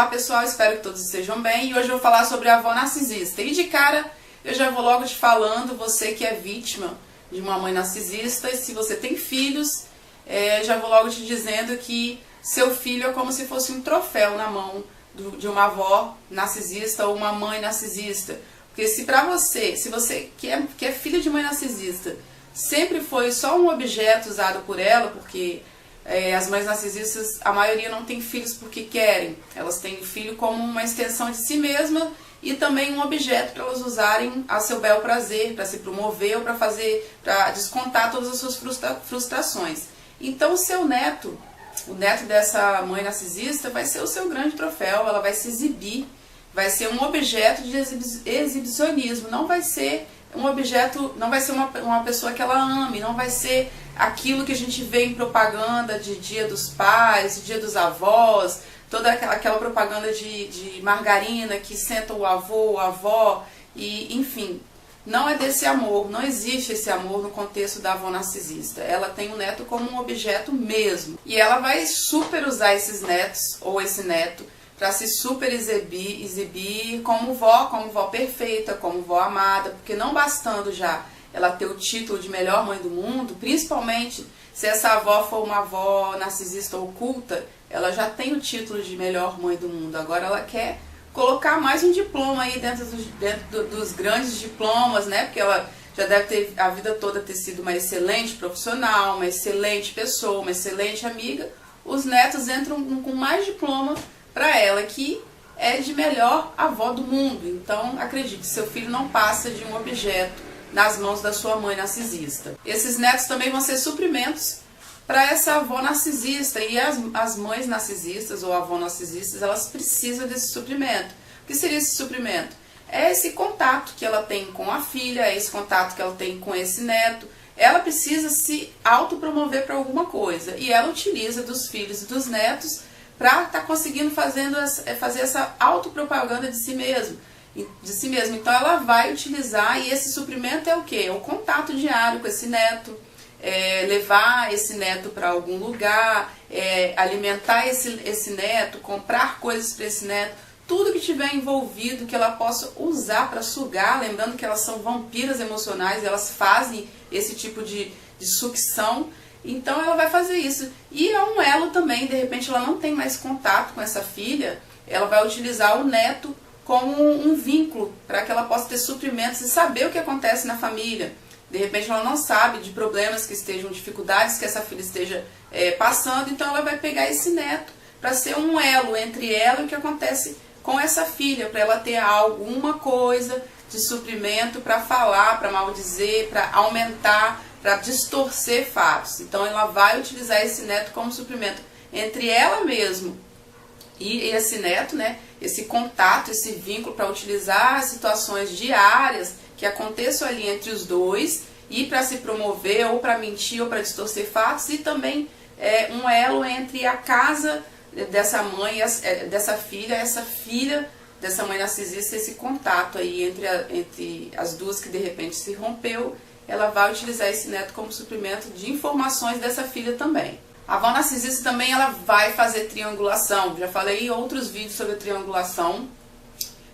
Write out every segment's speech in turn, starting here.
Olá pessoal, espero que todos estejam bem e hoje eu vou falar sobre a avó narcisista. E de cara eu já vou logo te falando, você que é vítima de uma mãe narcisista, e se você tem filhos, já vou logo te dizendo que seu filho é como se fosse um troféu na mão de uma avó narcisista ou uma mãe narcisista. Porque se você que é filho de mãe narcisista, sempre foi só um objeto usado por ela, porque as mães narcisistas, a maioria não tem filhos porque querem. Elas têm filho como uma extensão de si mesma e também um objeto para elas usarem a seu bel prazer, para se promover ou para descontar todas as suas frustrações. Então o seu neto, o neto dessa mãe narcisista, vai ser o seu grande troféu. Ela vai se exibir, vai ser um objeto de exibicionismo, não vai ser um objeto, não vai ser uma pessoa que ela ame, não vai ser aquilo que a gente vê em propaganda de Dia dos Pais, de Dia dos Avós, toda aquela propaganda de margarina que senta o avô, a avó, e enfim, não é desse amor, não existe esse amor no contexto da avó narcisista. Ela tem o neto como um objeto mesmo, e ela vai super usar esses netos, ou esse neto, para se super exibir como vó perfeita, como vó amada, porque não bastando já ela ter o título de melhor mãe do mundo, principalmente se essa avó for uma avó narcisista oculta, ela já tem o título de melhor mãe do mundo. Agora ela quer colocar mais um diploma aí dentro dos grandes diplomas, né? Porque ela já deve ter a vida toda ter sido uma excelente profissional, uma excelente pessoa, uma excelente amiga. Os netos entram com mais diploma para ela, que é de melhor avó do mundo. Então, acredite, seu filho não passa de um objeto nas mãos da sua mãe narcisista. Esses netos também vão ser suprimentos para essa avó narcisista. E as mães narcisistas ou avó narcisistas, elas precisam desse suprimento. O que seria esse suprimento? É esse contato que ela tem com a filha, é esse contato que ela tem com esse neto. Ela precisa se autopromover para alguma coisa. E ela utiliza dos filhos e dos netos para estar conseguindo fazer essa autopropaganda de si mesma. Então ela vai utilizar, e esse suprimento é o quê? É o contato diário com esse neto, levar esse neto para algum lugar, alimentar esse neto, comprar coisas para esse neto, tudo que tiver envolvido que ela possa usar para sugar, lembrando que elas são vampiras emocionais, elas fazem esse tipo de sucção. Então ela vai fazer isso. E é um elo também, de repente ela não tem mais contato com essa filha, ela vai utilizar o neto como um vínculo para que ela possa ter suprimentos e saber o que acontece na família. De repente ela não sabe de problemas que estejam, dificuldades que essa filha esteja passando, então ela vai pegar esse neto para ser um elo entre ela e o que acontece com essa filha, para ela ter alguma coisa de suprimento para falar, para maldizer, para aumentar, para distorcer fatos. Então ela vai utilizar esse neto como suprimento entre ela mesma e esse neto, né? Esse contato, esse vínculo, para utilizar situações diárias que aconteçam ali entre os dois, e para se promover, ou para mentir, ou para distorcer fatos, e também um elo entre a casa dessa mãe, dessa filha, essa filha dessa mãe narcisista, esse contato aí entre as duas que de repente se rompeu. Ela vai utilizar esse neto como suprimento de informações dessa filha também. A avó narcisista também ela vai fazer triangulação. Já falei em outros vídeos sobre a triangulação,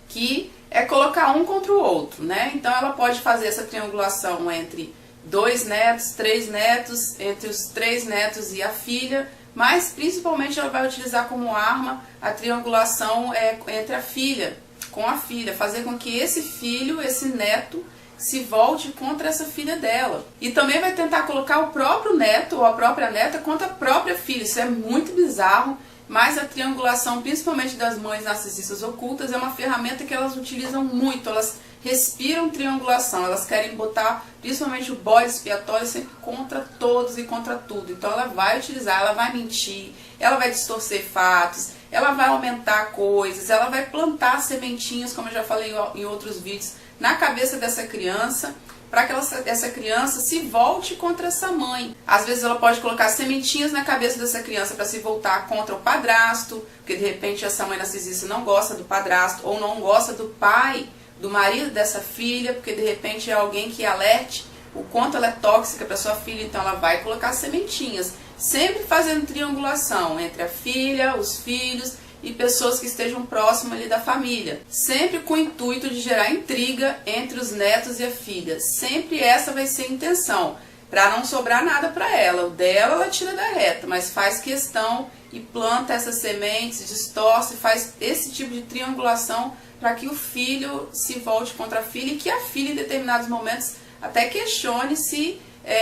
que é colocar um contra o outro, né? Então ela pode fazer essa triangulação entre 2 netos, 3 netos, entre os 3 netos e a filha, mas principalmente ela vai utilizar como arma a triangulação entre a filha, com a filha, fazer com que esse filho, esse neto, se volte contra essa filha dela. E também vai tentar colocar o próprio neto ou a própria neta contra a própria filha. Isso é muito bizarro, mas a triangulação, principalmente das mães narcisistas ocultas, é uma ferramenta que elas utilizam muito. Elas respiram triangulação, elas querem botar principalmente o bode expiatório sempre contra todos e contra tudo. Então ela vai utilizar, ela vai mentir, ela vai distorcer fatos, ela vai aumentar coisas, ela vai plantar sementinhas, como eu já falei em outros vídeos, na cabeça dessa criança, para que essa criança se volte contra essa mãe. Às vezes ela pode colocar sementinhas na cabeça dessa criança para se voltar contra o padrasto, porque de repente essa mãe narcisista não gosta do padrasto, ou não gosta do pai, do marido dessa filha, porque de repente é alguém que alerte o quanto ela é tóxica para sua filha, então ela vai colocar sementinhas, sempre fazendo triangulação entre a filha, os filhos e pessoas que estejam próximas ali da família. Sempre com o intuito de gerar intriga entre os netos e a filha. Sempre essa vai ser a intenção, para não sobrar nada para ela. O dela ela tira da reta, mas faz questão e planta essas sementes, distorce, faz esse tipo de triangulação para que o filho se volte contra a filha e que a filha em determinados momentos até questione se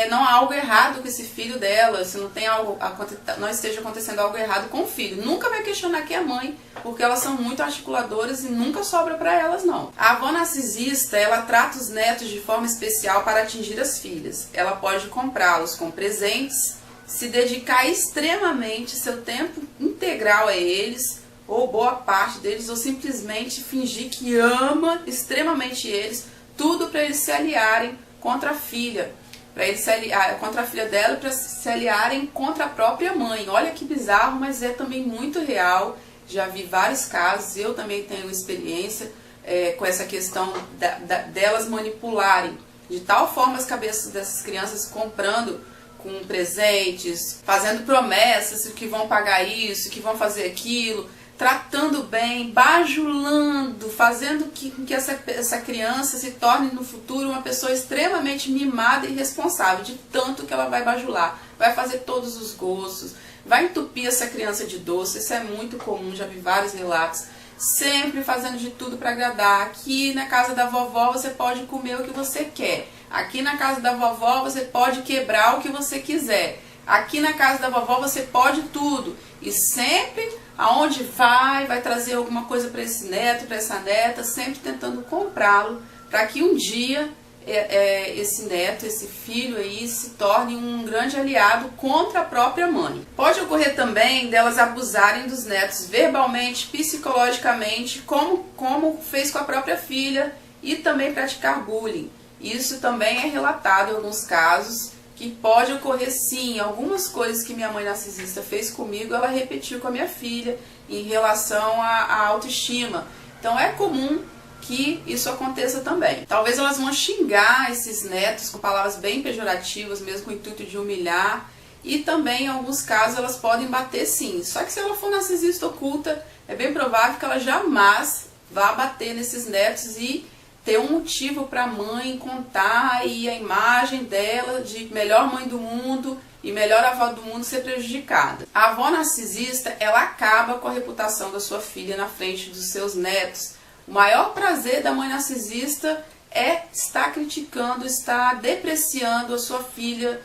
não há algo errado com esse filho dela, se não tem algo, não esteja acontecendo algo errado com o filho. Nunca vai questionar que é a mãe, porque elas são muito articuladoras e nunca sobra para elas, não. A avó narcisista, ela trata os netos de forma especial para atingir as filhas. Ela pode comprá-los com presentes, se dedicar extremamente seu tempo integral a eles, ou boa parte deles, ou simplesmente fingir que ama extremamente eles, tudo para eles se aliarem contra a filha. Para eles se aliar contra a filha dela, para se aliarem contra a própria mãe. Olha que bizarro, mas é também muito real. Já vi vários casos, eu também tenho experiência com essa questão delas manipularem de tal forma as cabeças dessas crianças, comprando com presentes, fazendo promessas que vão pagar isso, que vão fazer aquilo, tratando bem, bajulando, fazendo que essa criança se torne no futuro uma pessoa extremamente mimada e responsável, de tanto que ela vai bajular, vai fazer todos os gostos, vai entupir essa criança de doce. Isso é muito comum, já vi vários relatos, sempre fazendo de tudo para agradar. Aqui na casa da vovó você pode comer o que você quer, aqui na casa da vovó você pode quebrar o que você quiser, aqui na casa da vovó você pode tudo, e sempre aonde vai trazer alguma coisa para esse neto, para essa neta, sempre tentando comprá-lo, para que um dia esse neto, esse filho aí se torne um grande aliado contra a própria mãe. Pode ocorrer também delas abusarem dos netos verbalmente, psicologicamente, como fez com a própria filha, e também praticar bullying. Isso também é relatado em alguns casos, que pode ocorrer sim. Algumas coisas que minha mãe narcisista fez comigo, ela repetiu com a minha filha em relação à autoestima. Então é comum que isso aconteça também. Talvez elas vão xingar esses netos com palavras bem pejorativas, mesmo com o intuito de humilhar, e também em alguns casos elas podem bater sim. Só que se ela for narcisista oculta, é bem provável que ela jamais vá bater nesses netos e ter um motivo para a mãe contar e a imagem dela de melhor mãe do mundo e melhor avó do mundo ser prejudicada. A avó narcisista, ela acaba com a reputação da sua filha na frente dos seus netos. O maior prazer da mãe narcisista é estar criticando, estar depreciando a sua filha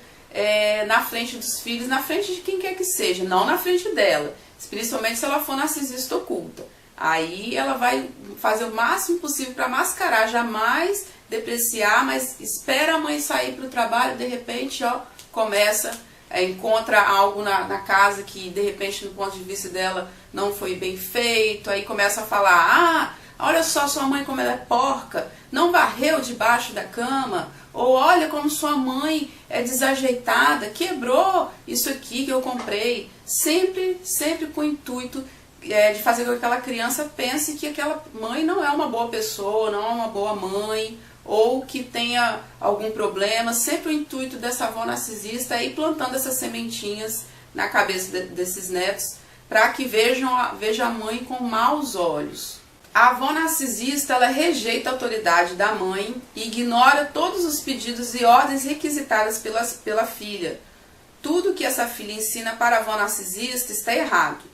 na frente dos filhos, na frente de quem quer que seja, não na frente dela, principalmente se ela for narcisista oculta. Aí ela vai fazer o máximo possível para mascarar, jamais depreciar, mas espera a mãe sair para o trabalho, de repente, começa, encontra algo na casa que, de repente, no ponto de vista dela, não foi bem feito, aí começa a falar, olha só sua mãe como ela é porca, não varreu debaixo da cama, ou olha como sua mãe é desajeitada, quebrou isso aqui que eu comprei, sempre com o intuito de fazer com que aquela criança pense que aquela mãe não é uma boa pessoa, não é uma boa mãe, ou que tenha algum problema. Sempre o intuito dessa avó narcisista é ir plantando essas sementinhas na cabeça desses netos, para que vejam a mãe com maus olhos. A avó narcisista, ela rejeita a autoridade da mãe e ignora todos os pedidos e ordens requisitadas pela filha. Tudo que essa filha ensina para a avó narcisista está errado.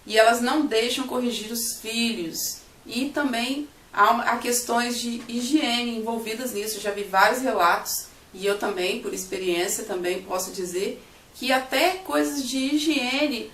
E elas não deixam corrigir os filhos. E também há questões de higiene envolvidas nisso. Eu já vi vários relatos, e eu também, por experiência, também posso dizer que até coisas de higiene,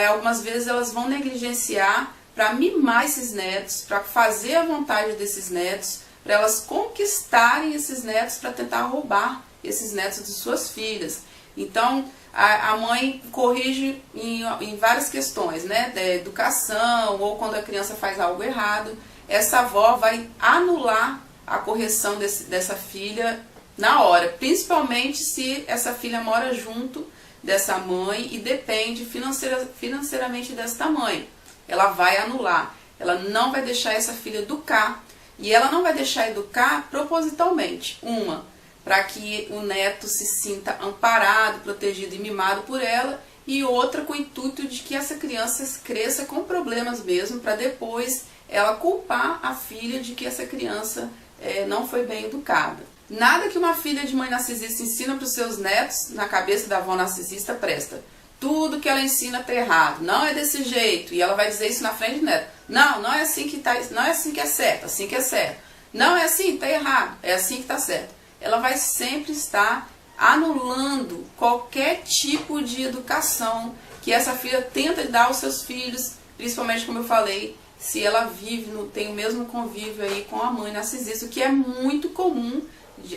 algumas vezes elas vão negligenciar para mimar esses netos, para fazer a vontade desses netos, para elas conquistarem esses netos, para tentar roubar esses netos de suas filhas. Então, a mãe corrige em várias questões, né, da educação, ou quando a criança faz algo errado, essa avó vai anular a correção dessa filha na hora, principalmente se essa filha mora junto dessa mãe e depende financeiramente desta mãe. Ela vai anular, ela não vai deixar essa filha educar, e ela não vai deixar educar propositalmente. Para que o neto se sinta amparado, protegido e mimado por ela, e outra com o intuito de que essa criança cresça com problemas mesmo, para depois ela culpar a filha de que essa criança não foi bem educada. Nada que uma filha de mãe narcisista ensina para os seus netos, na cabeça da avó narcisista, presta. Tudo que ela ensina está errado, não é desse jeito, e ela vai dizer isso na frente do neto. Não, não é assim que não é assim que é certo, assim que é certo. Não é assim, está errado, é assim que está certo. Ela vai sempre estar anulando qualquer tipo de educação que essa filha tenta dar aos seus filhos, principalmente, como eu falei, se ela vive, tem o mesmo convívio aí com a mãe narcisista, o que é muito comum,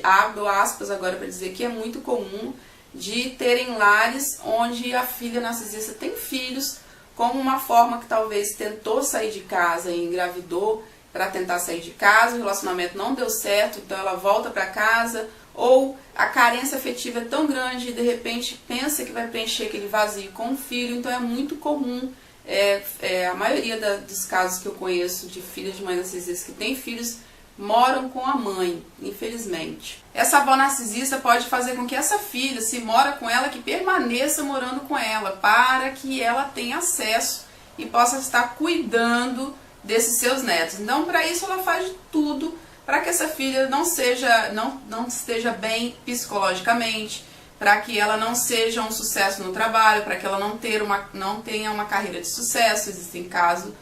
abro aspas agora para dizer que é muito comum, de terem lares onde a filha narcisista tem filhos, como uma forma que talvez tentou sair de casa e engravidou para tentar sair de casa, o relacionamento não deu certo, então ela volta para casa, ou a carência afetiva é tão grande e de repente pensa que vai preencher aquele vazio com o filho. Então é muito comum, a maioria dos casos que eu conheço de filhas de mãe narcisista que têm filhos, moram com a mãe, infelizmente. Essa avó narcisista pode fazer com que essa filha, se mora com ela, que permaneça morando com ela, para que ela tenha acesso e possa estar cuidando desses seus netos. Então, para isso, ela faz de tudo para que essa filha não esteja bem psicologicamente, para que ela não seja um sucesso no trabalho, para que ela não tenha uma carreira de sucesso. Existem casos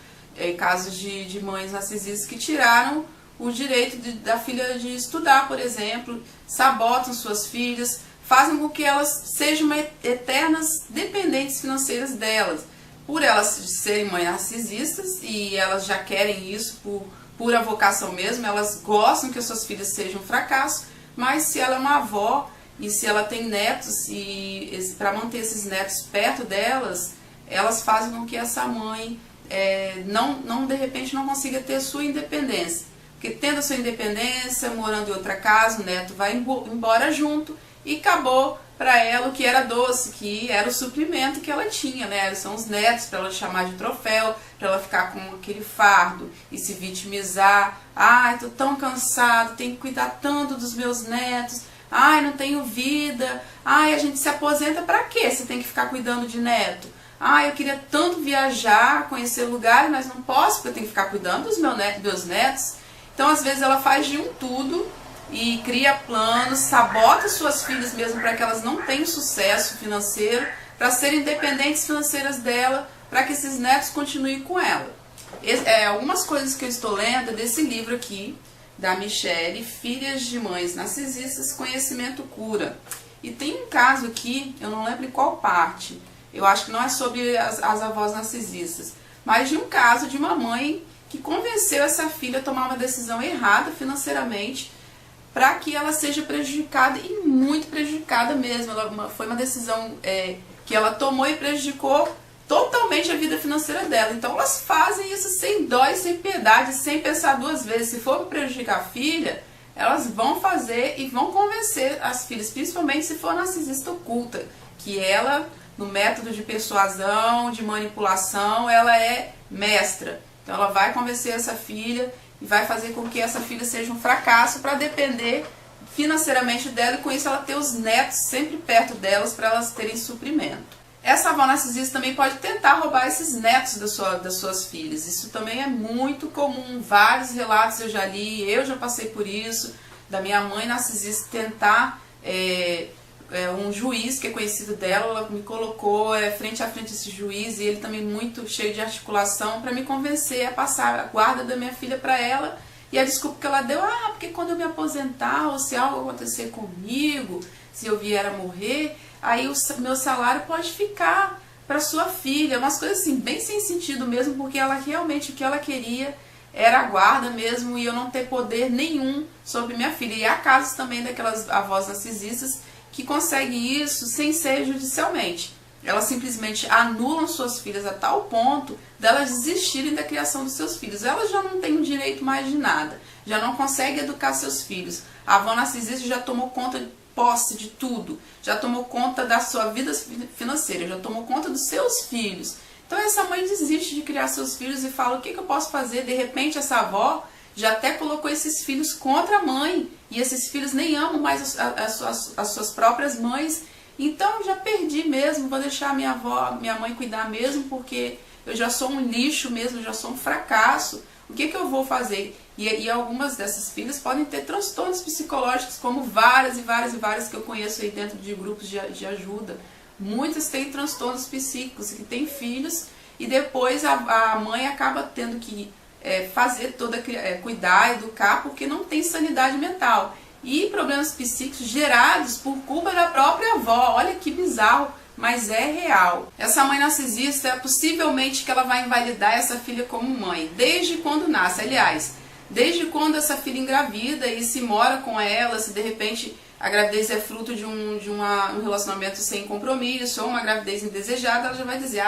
de mães narcisistas que tiraram o direito da filha de estudar, por exemplo, sabotam suas filhas, fazem com que elas sejam eternas dependentes financeiras delas. Por elas serem mães narcisistas, e elas já querem isso por pura vocação mesmo, elas gostam que as suas filhas sejam um fracasso, mas se ela é uma avó e se ela tem netos, e para manter esses netos perto delas, elas fazem com que essa mãe de repente não consiga ter sua independência. Porque tendo a sua independência, morando em outra casa, o neto vai embora junto e acabou para ela o que era doce, que era o suprimento que ela tinha, né? São os netos para ela chamar de troféu, para ela ficar com aquele fardo e se vitimizar. Ai, tô tão cansado, tenho que cuidar tanto dos meus netos. Ai, não tenho vida. Ai, a gente se aposenta para quê? Você tem que ficar cuidando de neto. Ai, eu queria tanto viajar, conhecer lugares, mas não posso porque eu tenho que ficar cuidando dos meus netos. Então, às vezes, ela faz de um tudo e cria planos, sabota suas filhas mesmo para que elas não tenham sucesso financeiro, para serem independentes financeiras dela, para que esses netos continuem com ela. Algumas coisas que eu estou lendo desse livro aqui, da Michelle, Filhas de Mães Narcisistas, Conhecimento Cura. E tem um caso aqui, eu não lembro em qual parte, eu acho que não é sobre as avós narcisistas, mas de um caso de uma mãe que convenceu essa filha a tomar uma decisão errada financeiramente para que ela seja prejudicada, e muito prejudicada mesmo. Foi uma decisão que ela tomou e prejudicou totalmente a vida financeira dela. Então elas fazem isso sem dó e sem piedade, sem pensar duas vezes. Se for para prejudicar a filha, elas vão fazer e vão convencer as filhas, principalmente se for narcisista oculta, que ela, no método de persuasão, de manipulação, ela é mestra. Então ela vai convencer essa filha e vai fazer com que essa filha seja um fracasso para depender financeiramente dela, e com isso ela ter os netos sempre perto delas para elas terem suprimento. Essa avó narcisista também pode tentar roubar esses netos das suas filhas. Isso também é muito comum, vários relatos eu já li, eu já passei por isso, da minha mãe narcisista tentar... um juiz que é conhecido dela, ela me colocou frente a frente esse juiz, e ele também muito cheio de articulação, para me convencer a passar a guarda da minha filha para ela. E a desculpa que ela deu, porque quando eu me aposentar, ou se algo acontecer comigo, se eu vier a morrer, aí o meu salário pode ficar para sua filha. Umas coisas assim, bem sem sentido mesmo, porque ela realmente, o que ela queria era a guarda mesmo, e eu não ter poder nenhum sobre minha filha. E há casos também daquelas avós narcisistas que conseguem isso sem ser judicialmente. Elas simplesmente anulam suas filhas a tal ponto delas desistirem da criação dos seus filhos. Elas já não têm o direito mais de nada, já não conseguem educar seus filhos. A avó narcisista já tomou conta de posse de tudo, já tomou conta da sua vida financeira, já tomou conta dos seus filhos. Então essa mãe desiste de criar seus filhos e fala, o que eu posso fazer? De repente essa avó já até colocou esses filhos contra a mãe, e esses filhos nem amam mais as suas próprias mães, Então eu já perdi mesmo, vou deixar minha avó, minha mãe cuidar mesmo, porque eu já sou um lixo mesmo, eu já sou um fracasso. O que eu vou fazer? E algumas dessas filhas podem ter transtornos psicológicos, como várias e várias e várias que eu conheço aí dentro de grupos de ajuda. Muitas têm transtornos psíquicos, que têm filhos, e depois a mãe acaba tendo que fazer cuidar, educar, porque não tem sanidade mental. E problemas psíquicos gerados por culpa da própria avó. Olha que bizarro, mas é real. Essa mãe narcisista, é possivelmente que ela vai invalidar essa filha como mãe, desde quando nasce. Aliás, desde quando essa filha engravida e se mora com ela, se de repente a gravidez é fruto de um relacionamento sem compromisso, ou uma gravidez indesejada, ela já vai dizer,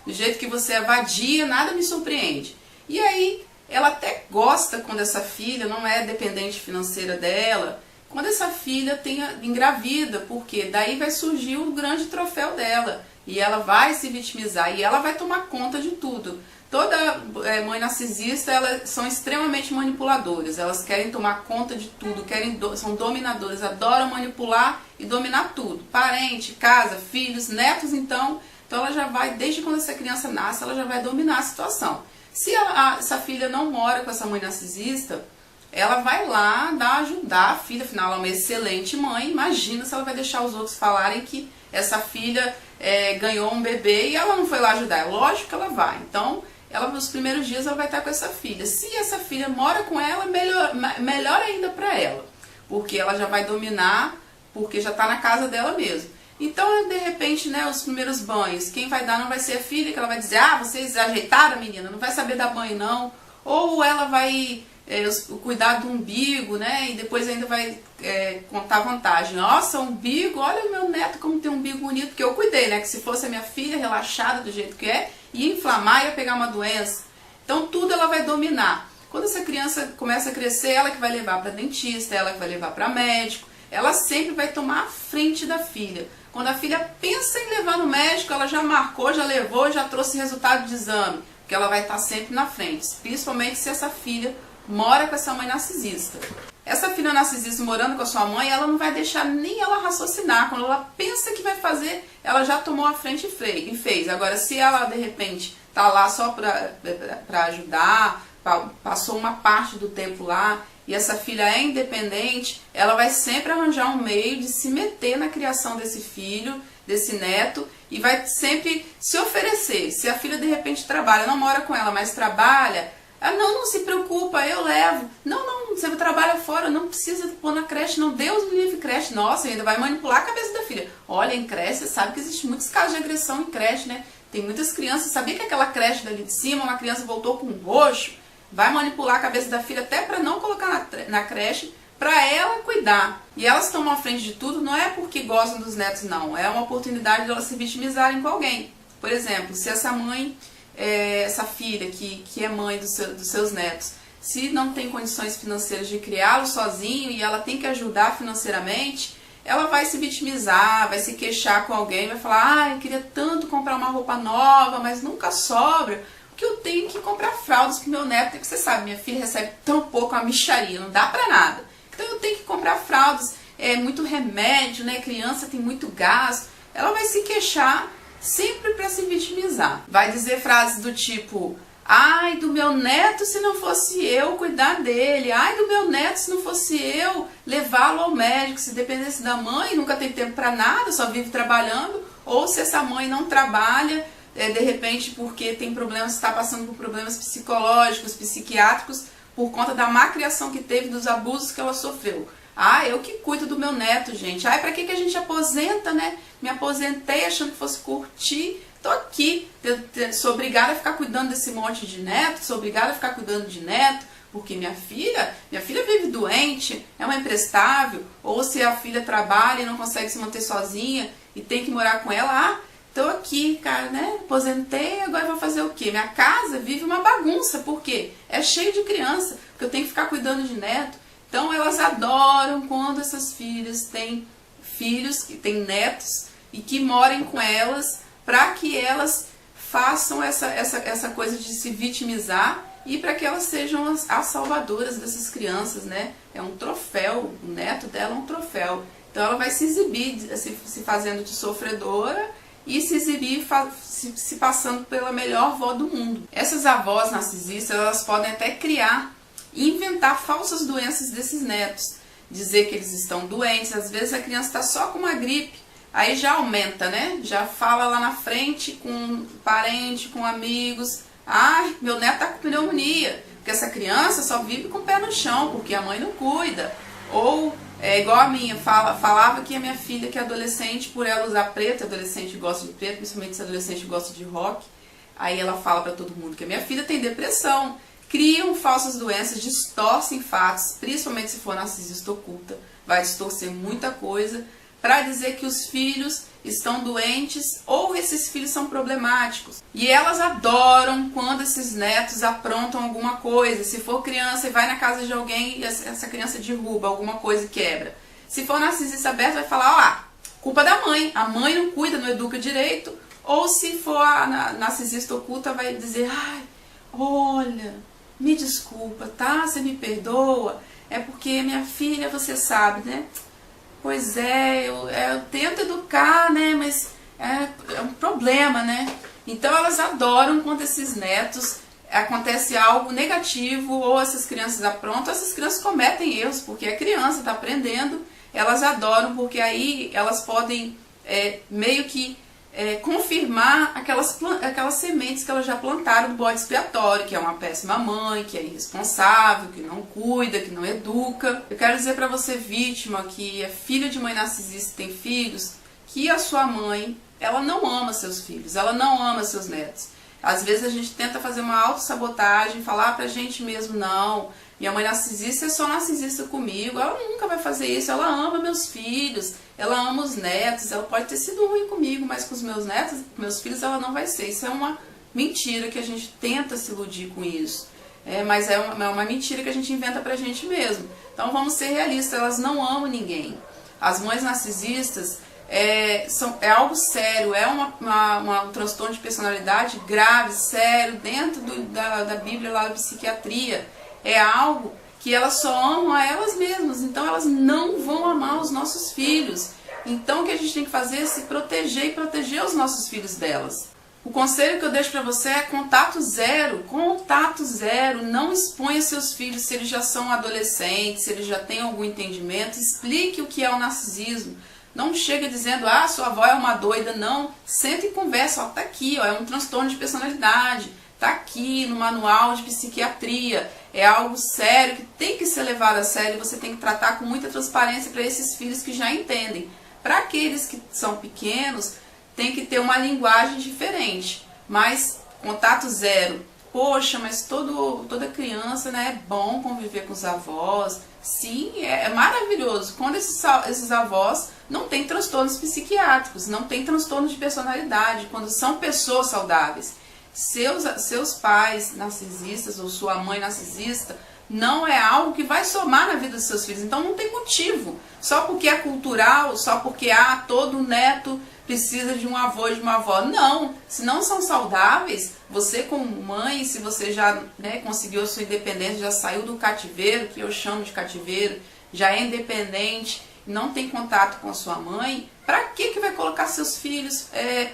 do jeito que você é vadia, nada me surpreende. E aí, ela até gosta quando essa filha não é dependente financeira dela, quando essa filha engravida, porque daí vai surgir o grande troféu dela, e ela vai se vitimizar, e ela vai tomar conta de tudo. Toda mãe narcisista, elas são extremamente manipuladoras, elas querem tomar conta de tudo, são dominadoras, adoram manipular e dominar tudo. Parente, casa, filhos, netos, então ela já vai, desde quando essa criança nasce, ela já vai dominar a situação. Se essa filha não mora com essa mãe narcisista, ela vai lá ajudar a filha, afinal ela é uma excelente mãe. Imagina se ela vai deixar os outros falarem que essa filha ganhou um bebê e ela não foi lá ajudar. É lógico que ela vai. Então, nos primeiros dias ela vai estar com essa filha. Se essa filha mora com ela, melhor ainda para ela, porque ela já vai dominar, porque já está na casa dela mesmo. Então, de repente, os primeiros banhos, quem vai dar não vai ser a filha, que ela vai dizer, você é desajeitada, menina, não vai saber dar banho não. Ou ela vai cuidar do umbigo, e depois ainda vai contar vantagem. Nossa, umbigo, olha o meu neto como tem um umbigo bonito, porque eu cuidei, que se fosse a minha filha relaxada do jeito que ia inflamar, ia pegar uma doença. Então, tudo ela vai dominar. Quando essa criança começa a crescer, ela que vai levar para dentista, ela que vai levar para médico, ela sempre vai tomar a frente da filha. Quando a filha pensa em levar no médico, ela já marcou, já levou, já trouxe resultado de exame, porque ela vai estar sempre na frente, principalmente se essa filha mora com essa mãe narcisista. Essa filha narcisista morando com a sua mãe, ela não vai deixar nem ela raciocinar. Quando ela pensa que vai fazer, ela já tomou a frente e fez. Agora, se ela de repente está lá só para ajudar, passou uma parte do tempo lá, e essa filha é independente, ela vai sempre arranjar um meio de se meter na criação desse filho, desse neto, e vai sempre se oferecer. Se a filha de repente trabalha, não mora com ela, mas trabalha, não se preocupa, eu levo. Não, você trabalha fora, não precisa pôr na creche, não, Deus me livre creche. Nossa, ainda vai manipular a cabeça da filha. Olha, em creche, você sabe que existe muitos casos de agressão em creche, Tem muitas crianças, sabia que aquela creche dali de cima, uma criança voltou com um roxo? Vai manipular a cabeça da filha até para não colocar na creche, para ela cuidar. E elas tomam a frente de tudo, não é porque gostam dos netos, não. É uma oportunidade de elas se vitimizarem com alguém. Por exemplo, se essa mãe, essa filha que é mãe dos seus netos, se não tem condições financeiras de criá-lo sozinho e ela tem que ajudar financeiramente, ela vai se vitimizar, vai se queixar com alguém, vai falar, eu queria tanto comprar uma roupa nova, mas nunca sobra, que eu tenho que comprar fraldas pro meu neto, porque você sabe, minha filha recebe tão pouco, uma mixaria, não dá pra nada. Então eu tenho que comprar fraldas, muito remédio, criança tem muito gasto. Ela vai se queixar sempre para se vitimizar. Vai dizer frases do tipo, ai do meu neto se não fosse eu cuidar dele, ai do meu neto se não fosse eu levá-lo ao médico, se dependesse da mãe, nunca tem tempo para nada, só vive trabalhando, ou se essa mãe não trabalha, de repente porque tem problemas, está passando por problemas psicológicos, psiquiátricos, por conta da má criação que teve, dos abusos que ela sofreu. Eu que cuido do meu neto, gente. Pra que a gente aposenta, Me aposentei achando que fosse curtir. Tô aqui, sou obrigada a ficar cuidando desse monte de neto, sou obrigada a ficar cuidando de neto, porque minha filha vive doente, é uma imprestável, ou se a filha trabalha e não consegue se manter sozinha e tem que morar com ela, tô aqui, cara, aposentei, agora vou fazer o quê? Minha casa vive uma bagunça, por quê? É cheio de criança, porque eu tenho que ficar cuidando de neto. Então elas adoram quando essas filhas têm filhos, que têm netos, e que morem com elas, para que elas façam essa coisa de se vitimizar, e para que elas sejam as salvadoras dessas crianças, É um troféu, o neto dela é um troféu. Então ela vai se exibir, se fazendo de sofredora e se exibir se passando pela melhor avó do mundo. Essas avós narcisistas, elas podem até criar e inventar falsas doenças desses netos. Dizer que eles estão doentes, às vezes a criança está só com uma gripe, aí já aumenta, né? Já fala lá na frente com parente, com amigos, ai, meu neto tá com pneumonia, porque essa criança só vive com o pé no chão, porque a mãe não cuida. Ou é igual a minha, falava que a minha filha, que é adolescente, por ela usar preto, adolescente gosta de preto, principalmente se adolescente gosta de rock, aí ela fala pra todo mundo que a minha filha tem depressão. Criam falsas doenças, distorcem fatos, principalmente se for narcisista oculta, vai distorcer muita coisa, para dizer que os filhos estão doentes ou esses filhos são problemáticos. E elas adoram quando esses netos aprontam alguma coisa. Se for criança e vai na casa de alguém e essa criança derruba alguma coisa e quebra. Se for narcisista aberto, vai falar, culpa da mãe, a mãe não cuida, não educa direito. Ou se for a narcisista oculta, vai dizer, ai, olha, me desculpa, tá? Você me perdoa, é porque minha filha, você sabe, né? Pois é, eu tento educar, né? Mas é um problema, né? Então elas adoram quando esses netos acontece algo negativo, ou essas crianças aprontam, essas crianças cometem erros, porque a criança está aprendendo, elas adoram, porque aí elas podem meio que confirmar aquelas sementes que elas já plantaram do bode expiatório, que é uma péssima mãe, que é irresponsável, que não cuida, que não educa. Eu quero dizer para você, vítima, que é filha de mãe narcisista e tem filhos, que a sua mãe, ela não ama seus filhos, ela não ama seus netos. Às vezes a gente tenta fazer uma autossabotagem, falar pra gente mesmo, não, minha mãe narcisista é só narcisista comigo, ela nunca vai fazer isso, ela ama meus filhos, ela ama os netos, ela pode ter sido ruim comigo, mas com os meus netos, meus filhos, ela não vai ser. Isso é uma mentira que a gente tenta se iludir com isso. Mas é uma mentira que a gente inventa pra gente mesmo. Então vamos ser realistas, elas não amam ninguém. As mães narcisistas é algo sério, é um transtorno de personalidade grave, sério, dentro da Bíblia lá da psiquiatria. É algo que elas só amam a elas mesmas, então elas não vão amar os nossos filhos. Então o que a gente tem que fazer é se proteger e proteger os nossos filhos delas. O conselho que eu deixo para você é contato zero, não exponha seus filhos se eles já são adolescentes, se eles já têm algum entendimento, explique o que é o narcisismo. Não chega dizendo, sua avó é uma doida, não, senta e conversa, tá aqui, é um transtorno de personalidade, tá aqui no manual de psiquiatria, é algo sério que tem que ser levado a sério e você tem que tratar com muita transparência para esses filhos que já entendem. Para aqueles que são pequenos, tem que ter uma linguagem diferente, mas contato zero. Poxa, mas toda criança, né, é bom conviver com os avós. Sim, é maravilhoso quando esses avós não têm transtornos psiquiátricos, não têm transtornos de personalidade, quando são pessoas saudáveis. Seus pais narcisistas ou sua mãe narcisista não é algo que vai somar na vida dos seus filhos. Então não tem motivo. Só porque é cultural, só porque todo neto precisa de um avô e de uma avó. Não, se não são saudáveis, você como mãe, se você já conseguiu a sua independência, já saiu do cativeiro, que eu chamo de cativeiro, já é independente, não tem contato com a sua mãe, para que vai colocar seus filhos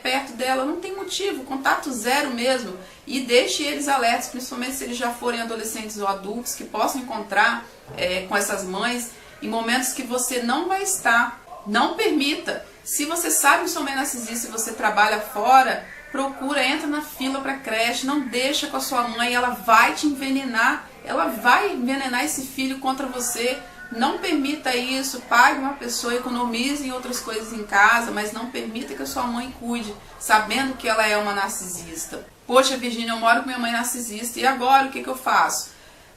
perto dela? Não tem motivo, contato zero mesmo. E deixe eles alertas, principalmente se eles já forem adolescentes ou adultos, que possam encontrar com essas mães em momentos que você não vai estar. Não permita. Se você sabe que sua mãe é narcisista e você trabalha fora, entra na fila para creche, não deixa com a sua mãe, ela vai te envenenar, ela vai envenenar esse filho contra você. Não permita isso, pague uma pessoa, economize em outras coisas em casa, mas não permita que a sua mãe cuide, sabendo que ela é uma narcisista. Poxa, Virgínia, eu moro com minha mãe narcisista, e agora o que eu faço?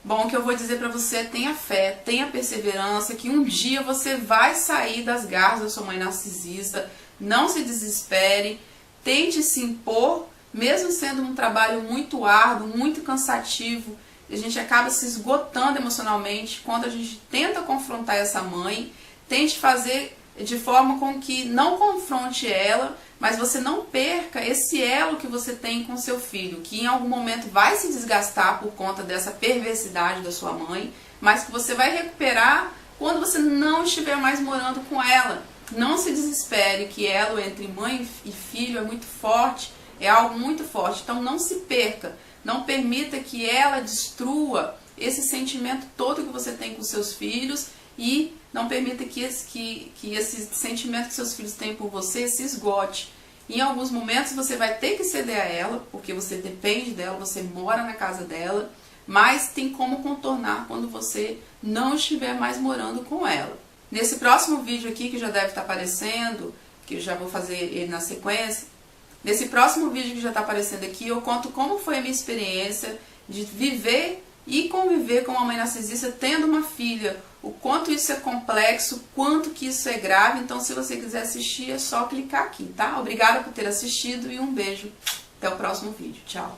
Bom, o que eu vou dizer para você é tenha fé, tenha perseverança, que um dia você vai sair das garras da sua mãe narcisista, não se desespere, tente se impor, mesmo sendo um trabalho muito árduo, muito cansativo, a gente acaba se esgotando emocionalmente quando a gente tenta confrontar essa mãe. Tente fazer de forma com que não confronte ela, mas você não perca esse elo que você tem com seu filho, que em algum momento vai se desgastar por conta dessa perversidade da sua mãe, mas que você vai recuperar quando você não estiver mais morando com ela. Não se desespere, que elo entre mãe e filho é muito forte, é algo muito forte. Então não se perca, não permita que ela destrua esse sentimento todo que você tem com seus filhos e não permita que esse sentimento que seus filhos têm por você se esgote. Em alguns momentos você vai ter que ceder a ela, porque você depende dela, você mora na casa dela, mas tem como contornar quando você não estiver mais morando com ela. Nesse próximo vídeo aqui, que já deve estar aparecendo, que eu já vou fazer ele na sequência, nesse próximo vídeo que já está aparecendo aqui, eu conto como foi a minha experiência de viver e conviver com uma mãe narcisista tendo uma filha, o quanto isso é complexo, quanto que isso é grave. Então, se você quiser assistir, é só clicar aqui, tá? Obrigada por ter assistido e um beijo. Até o próximo vídeo. Tchau!